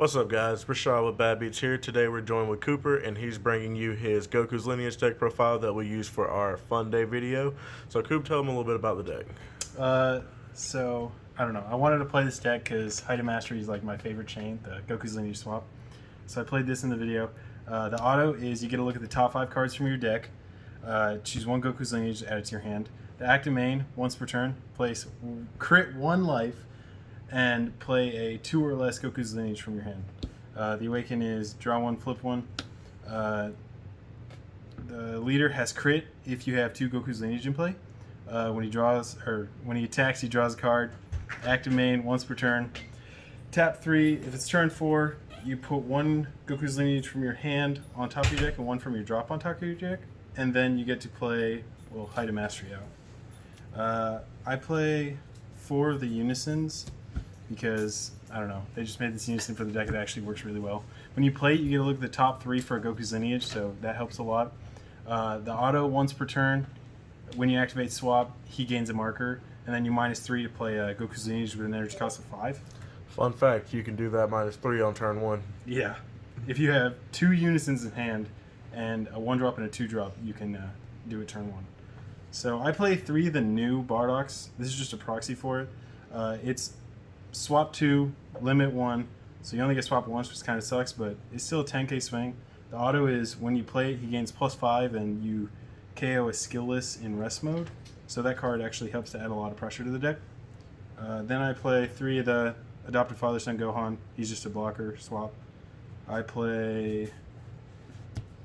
What's up, guys? Rashad with Bad Beats here. Today we're joined with Cooper, and he's bringing you his Goku's lineage deck profile that we use for our fun day video. So, Coop, tell him a little bit about the deck. So I don't know. I wanted to play this deck because Height of Mastery is like my favorite chain, the Goku's lineage swap. So I played this in the video. The auto is you get a look at the top 5 cards from your deck. Choose one Goku's lineage, add it to your hand. The active main, once per turn, place crit 1 life, and play a 2 or less Goku's lineage from your hand. The awaken is draw 1, flip 1. The leader has crit if you have 2 Goku's lineage in play. When he attacks, he draws a card. Active main, once per turn. Tap 3. If it's turn 4, you put 1 Goku's lineage from your hand on top of your deck and 1 from your drop on top of your deck, and then you get to play Height of Mastery out. I play 4 of the unisons because I don't know. They just made this unison for the deck. It actually works really well. When you play it, you get to look at the top 3 for a Goku's lineage, so that helps a lot. The auto, once per turn. When you activate swap, he gains a marker, and then you -3 to play Goku's lineage with an energy cost of 5. Fun fact, you can do that -3 on turn 1. Yeah. If you have 2 unisons in hand and a 1-drop and a 2-drop, you can do it turn 1. So I play 3 of the new Bardoks. This is just a proxy for it. It's swap 2, limit 1, so you only get swap once, which kind of sucks, but it's still a 10k swing. The auto is when you play it, he gains +5, and you KO is skillless in rest mode, so that card actually helps to add a lot of pressure to the deck. Then I play 3 of the Adopted Father Son Gohan. He's just a blocker swap. I play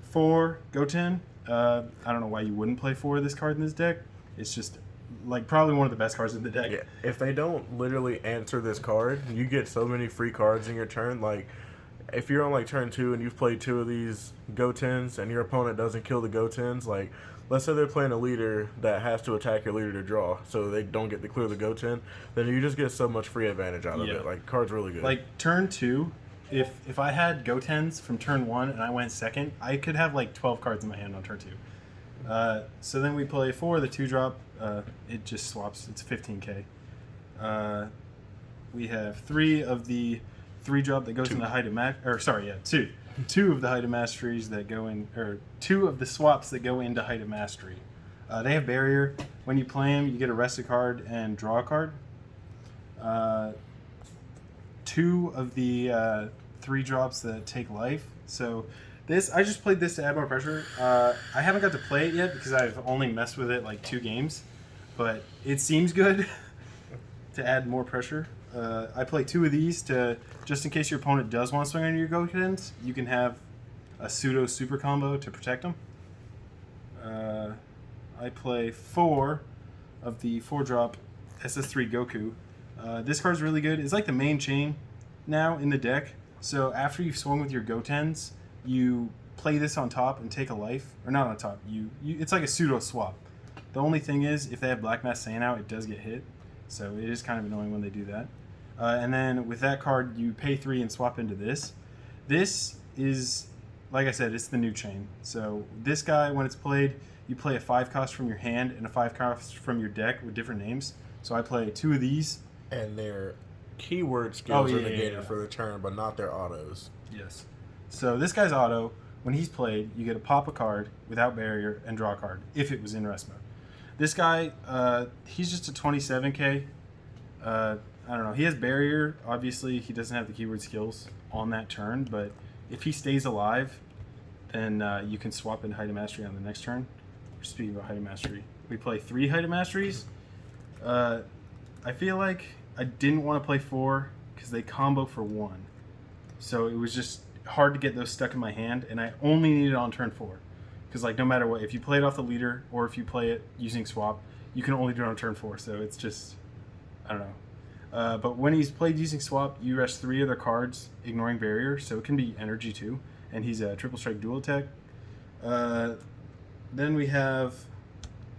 4 Goten. I don't know why you wouldn't play 4 of this card in this deck. It's just like probably one of the best cards in the deck. Yeah, if they don't literally answer this card, you get so many free cards in your turn. Like, if you're on like turn 2 and you've played 2 of these Gotens and your opponent doesn't kill the Gotens, like let's say they're playing a leader that has to attack your leader to draw, so they don't get to clear the Goten, then you just get so much free advantage out of it. Like, card's really good. Like turn 2, if I had Gotens from turn 1 and I went second, I could have like 12 cards in my hand on turn 2. So then we play 4 of the 2-drop. It just swaps. It's 15k. We have 3 of the 3-drop that goes in the Height of Mastery. 2 of the Height of Masteries that go in, or 2 of the swaps that go into Height of Mastery. They have barrier. When you play them, you get a rest a card and draw a card. 2 of the 3-drops that take life. So I just played this to add more pressure. I haven't got to play it yet because I've only messed with it like 2 games, but it seems good to add more pressure. I play 2 of these to, just in case your opponent does want to swing on your Gokens, you can have a pseudo super combo to protect them. I play 4 of the 4-drop SS3 Goku. This card's really good. It's like the main chain now in the deck. So after you've swung with your Gotens, you play this on top and take a life. Or not on top. It's like a pseudo swap. The only thing is, if they have Black Mass Saiyan out, it does get hit. So it is kind of annoying when they do that. And then with that card, you pay 3 and swap into this. This is, like I said, it's the new chain. So this guy, when it's played, you play a 5 cost from your hand and a 5 cost from your deck with different names. So I play 2 of these. And their keyword skills are negated for the turn, but not their autos. Yes. So this guy's auto, when he's played, you get to pop a card without barrier and draw a card, if it was in rest mode. This guy, he's just a 27k. I don't know. He has barrier. Obviously, he doesn't have the keyword skills on that turn, but if he stays alive, then you can swap in Height of Mastery on the next turn. Speaking about Height of Mastery, we play 3 Height of Masteries. I feel like I didn't want to play 4 because they combo for 1. So it was just hard to get those stuck in my hand, and I only needed it on turn 4. Because like no matter what, if you play it off the leader or if you play it using swap, you can only do it on turn 4. So it's just, I don't know. But when he's played using swap, you rest 3 other cards, ignoring barrier, so it can be energy too. And he's a triple strike dual attack. Then we have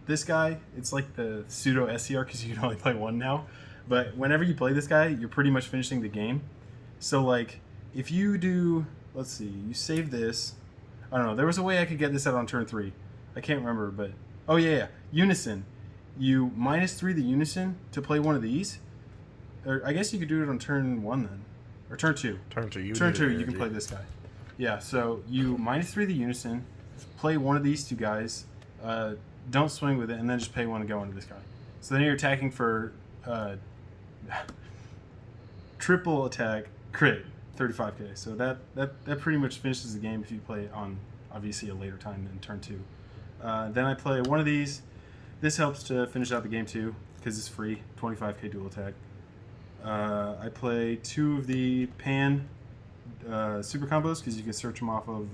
this guy. It's like the pseudo SCR because you can only play 1 now. But whenever you play this guy, you're pretty much finishing the game. So like if you do, let's see, you save this. I don't know. There was a way I could get this out on turn 3. I can't remember, but oh yeah. Unison. You -3 the unison to play one of these. Or I guess you could do it on turn 1 then. or turn 2. Turn 2. Turn 2, you can play this guy. Yeah, so you -3 the unison, play one of these two guys, don't swing with it, and then just pay 1 to go into this guy. So then you're attacking for triple attack crit, 35k. So that pretty much finishes the game if you play it on obviously a later time than turn 2. Then I play one of these. This helps to finish out the game too because it's free, 25k dual attack. I play 2 of the Pan super combos because you can search them off of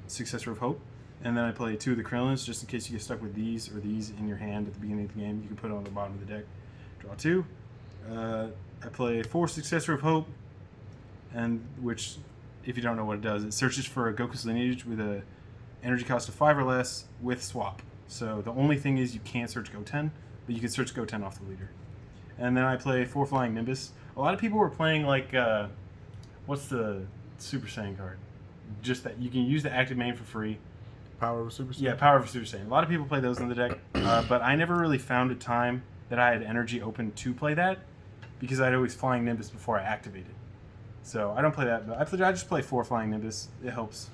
Successor of Hope. And then I play 2 of the Krillins just in case you get stuck with these or these in your hand at the beginning of the game. You can put it on the bottom of the deck. Draw 2. I play 4 Successor of Hope, and which, if you don't know what it does, it searches for a Goku's lineage with a energy cost of 5 or less with swap. So the only thing is you can't search Goten, but you can search Goten off the leader. And then I play 4 Flying Nimbus. A lot of people were playing like, what's the Super Saiyan card? Just that you can use the active main for free. Power of a Super Saiyan? Yeah, Power of a Super Saiyan. A lot of people play those in the deck, but I never really found a time that I had energy open to play that because I'd always Flying Nimbus before I activated. So I don't play that, but I just play 4 Flying Nimbus. It helps.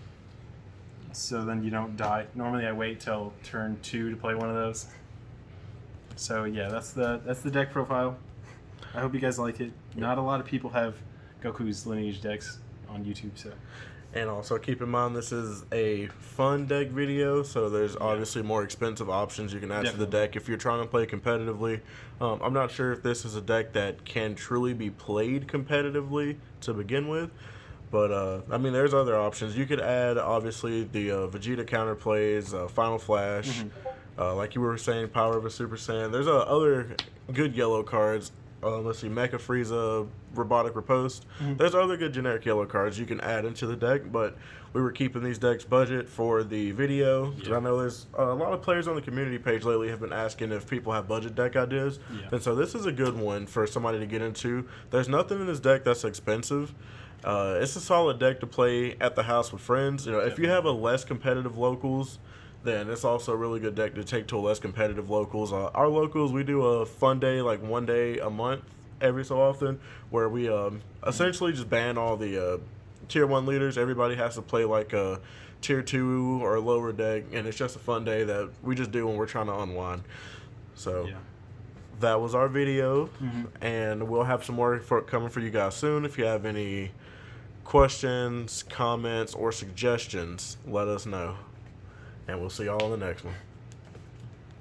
So then you don't die. Normally I wait till turn 2 to play one of those. So yeah, that's the deck profile. I hope you guys like it. Not a lot of people have Goku's lineage decks on YouTube, so. And also keep in mind this is a fun deck video, so there's obviously more expensive options you can add to the deck if you're trying to play competitively. I'm not sure if this is a deck that can truly be played competitively to begin with, but I mean there's other options. You could add obviously the Vegeta counterplays, Final Flash, like you were saying, Power of a Super Saiyan. There's other good yellow cards. Let's see, Mecha Frieza, Robotic Riposte. There's other good generic yellow cards you can add into the deck, but we were keeping these decks budget for the video. I know there's a lot of players on the community page lately have been asking if people have budget deck ideas, and so this is a good one for somebody to get into. There's nothing in this deck that's expensive. It's a solid deck to play at the house with friends. You know, if you have a less competitive locals, then it's also a really good deck to take to a less competitive locals. Our locals, we do a fun day, like 1 day a month, every so often, where we essentially just ban all the tier 1 leaders. Everybody has to play like a tier 2 or a lower deck, and it's just a fun day that we just do when we're trying to unwind. So that was our video, and we'll have some more coming for you guys soon. If you have any questions, comments, or suggestions, let us know. And we'll see y'all in the next one.